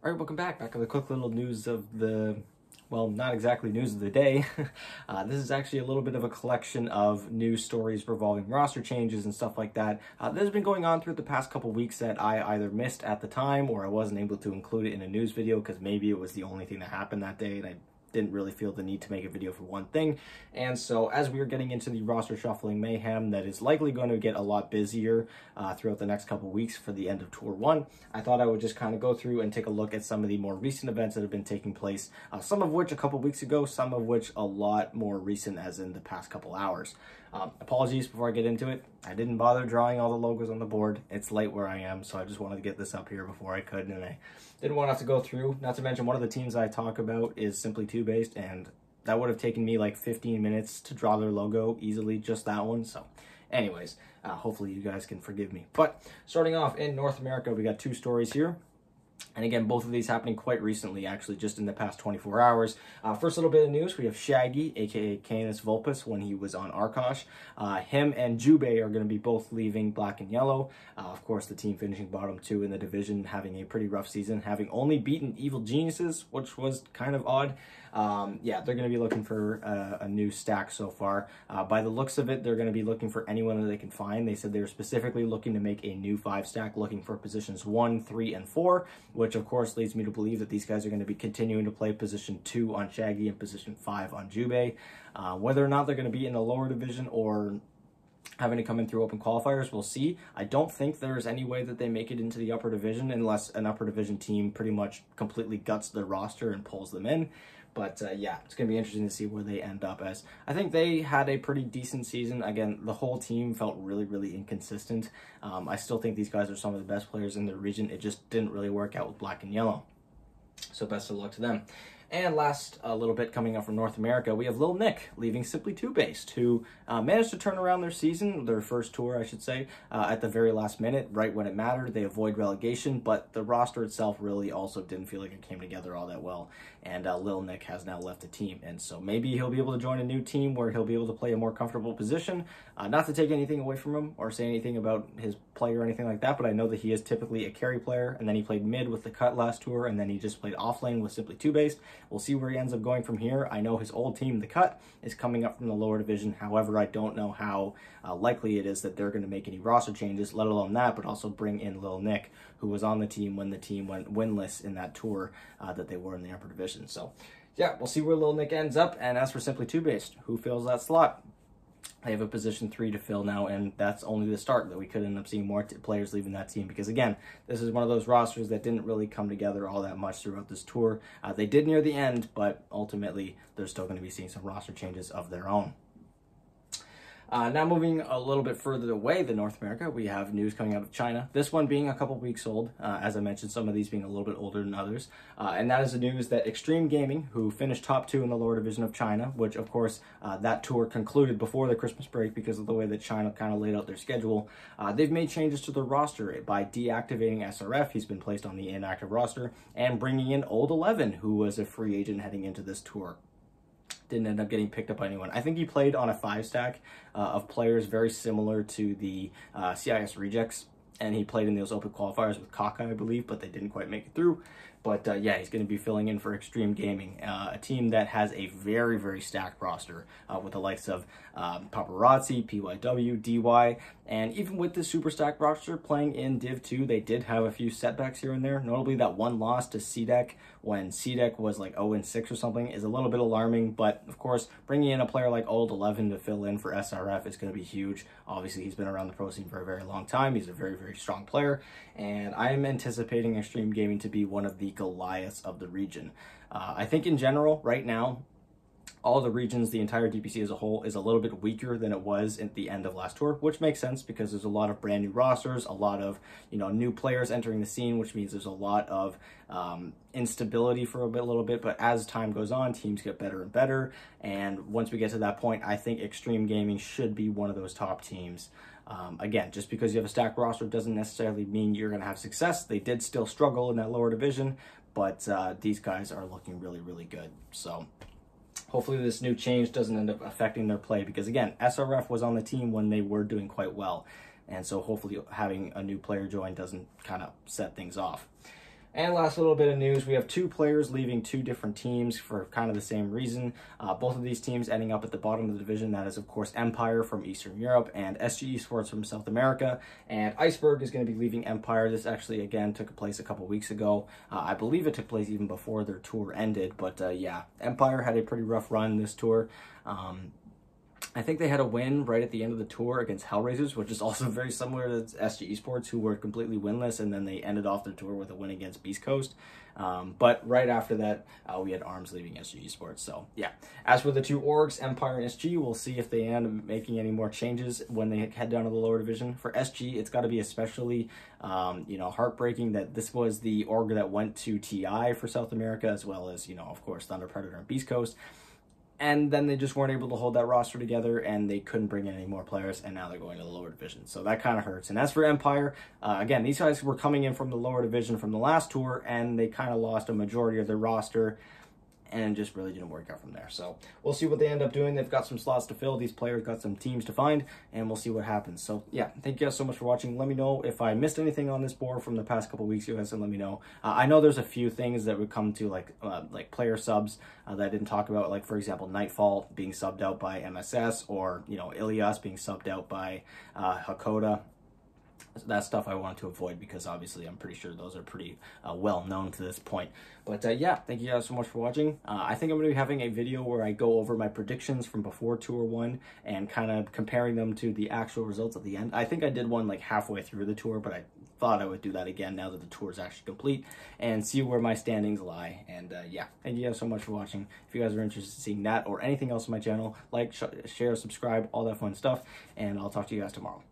All right, welcome back. Back with a quick little news of the, well, not exactly news of the day. This is actually a little bit of a collection of news stories revolving roster changes and stuff like that. That has been going on through the past couple weeks that I either missed at the time or I wasn't able to include it in a news video because maybe it was the only thing that happened that day and I didn't really feel the need to make a video for one thing. And so as we are getting into the roster shuffling mayhem that is likely going to get a lot busier throughout the next couple weeks for the end of Tour 1, I thought I would just kind of go through and take a look at some of the more recent events that have been taking place, some of which a couple weeks ago, some of which a lot more recent as in the past couple hours. Apologies before I get into it. I didn't bother drawing all the logos on the board. It's late where I am, so I just wanted to get this up here before I could, and I didn't want to have to go through. Not to mention, one of the teams I talk about is simply TooBased, and that would have taken me like 15 minutes to draw their logo easily, just that one. So anyways, hopefully you guys can forgive me. But starting off in North America, we got two stories here. And again, both of these happening quite recently, actually, just in the past 24 hours. First little bit of news, we have Shaggy, aka Canus Vulpus, when he was on Arkosh. Him and Jubei are going to be both leaving Black and Yellow. Of course, the team finishing bottom 2 in the division, having a pretty rough season, having only beaten Evil Geniuses, which was kind of odd. Yeah, they're going to be looking for a new stack so far. By the looks of it, they're going to be looking for anyone that they can find. They said they were specifically looking to make a new 5-stack, looking for positions 1, 3, and 4, which of course leads me to believe that these guys are going to be continuing to play position 2 on Shaggy and position 5 on Jubei. Whether or not they're going to be in the lower division or having to come in through open qualifiers, we'll see. I don't think there's any way that they make it into the upper division unless an upper division team pretty much completely guts their roster and pulls them in. But yeah, it's going to be interesting to see where they end up, as I think they had a pretty decent season. Again, the whole team felt really, really inconsistent. I still think these guys are some of the best players in the region. It just didn't really work out with Black and Yellow. So best of luck to them. And last little bit coming up from North America, we have Lil Nick leaving Simply TooBased, who managed to turn around their season, their first tour, I should say, at the very last minute, right when it mattered. They avoid relegation, but the roster itself really also didn't feel like it came together all that well. And Lil Nick has now left the team, and so maybe he'll be able to join a new team where he'll be able to play a more comfortable position. Not to take anything away from him or say anything about his play or anything like that, but I know that he is typically a carry player, and then he played mid with the cut last tour, and then he just played off lane with Simply TooBased. We'll see where he ends up going from here. I know his old team, the Cut, is coming up from the lower division. However, I don't know how likely it is that they're going to make any roster changes, let alone that, but also bring in Lil Nick, who was on the team when the team went winless in that tour that they were in the upper division. So yeah, we'll see where Lil Nick ends up. And as for Simply TooBased, who fills that slot? They have a position 3 to fill now, and that's only the start, that we could end up seeing more players leaving that team, because again, this is one of those rosters that didn't really come together all that much throughout this tour. They did near the end, but ultimately they're still going to be seeing some roster changes of their own. Now moving a little bit further away than North America, we have news coming out of China. This one being a couple weeks old, as I mentioned, some of these being a little bit older than others. And that is the news that Xtreme Gaming, who finished top 2 in the lower division of China, which of course that tour concluded before the Christmas break because of the way that China kind of laid out their schedule. They've made changes to the roster by deactivating SRF. He's been placed on the inactive roster, and bringing in OldEleven, who was a free agent heading into this tour. Didn't end up getting picked up by anyone. I think he played on a 5-stack of players very similar to the CIS rejects, and he played in those open qualifiers with Kaka, I believe, but they didn't quite make it through. But yeah, he's going to be filling in for Xtreme Gaming, a team that has a very, very stacked roster with the likes of Paparazzi, PYW, DY, and even with the super stacked roster playing in Div 2, they did have a few setbacks here and there. Notably, that one loss to CDEC when CDEC was like 0-6 or something is a little bit alarming, but of course, bringing in a player like OldEleven to fill in for SRF is going to be huge. Obviously, he's been around the pro scene for a very long time. He's a very, very strong player, and I am anticipating Xtreme Gaming to be one of the Goliaths of the region. I think in general, right now, all the regions, the entire DPC as a whole, is a little bit weaker than it was at the end of last tour, which makes sense because there's a lot of brand new rosters, a lot of new players entering the scene, which means there's a lot of instability for a little bit. But as time goes on, teams get better and better, and once we get to that point, I think Xtreme Gaming should be one of those top teams. Again, just because you have a stacked roster doesn't necessarily mean you're going to have success. They did still struggle in that lower division, but these guys are looking really, really good. So hopefully this new change doesn't end up affecting their play, because again, SRF was on the team when they were doing quite well. And so hopefully having a new player join doesn't kind of set things off. And last little bit of news, we have 2 players leaving 2 different teams for kind of the same reason. Both of these teams ending up at the bottom of the division. That is, of course, Empire from Eastern Europe and SG Esports from South America. And Iceberg is going to be leaving Empire. This actually, again, took place a couple weeks ago. I believe it took place even before their tour ended. But yeah, Empire had a pretty rough run this tour. I think they had a win right at the end of the tour against Hellraisers, which is also very similar to SG Esports, who were completely winless, and then they ended off their tour with a win against Beast Coast. But right after that, we had ARMS leaving SG Esports. So yeah, as for the 2 orgs, Empire and SG, we'll see if they end up making any more changes when they head down to the lower division. For SG, it's got to be especially heartbreaking that this was the org that went to TI for South America, as well as, of course, Thunder Predator and Beast Coast. And then they just weren't able to hold that roster together, and they couldn't bring in any more players, and now they're going to the lower division. So that kind of hurts. And as for Empire, again, these guys were coming in from the lower division from the last tour, and they kind of lost a majority of their roster, and just really didn't work out from there. So we'll see what they end up doing. They've got some slots to fill. These players got some teams to find, and we'll see what happens. So yeah, thank you guys so much for watching. Let me know if I missed anything on this board from the past couple weeks. You guys can let me know. I know there's a few things that would come to like player subs that I didn't talk about, like for example, Nightfall being subbed out by MSS, or Ilias being subbed out by Hakoda. That stuff I want to avoid, because obviously I'm pretty sure those are pretty well known to this point. But yeah, thank you guys so much for watching. I think I'm going to be having a video where I go over my predictions from before Tour 1 and kind of comparing them to the actual results at the end. I think I did one like halfway through the tour, but I thought I would do that again now that the tour is actually complete, and see where my standings lie. And yeah, thank you guys so much for watching. If you guys are interested in seeing that or anything else on my channel, like, share, subscribe, all that fun stuff, and I'll talk to you guys tomorrow.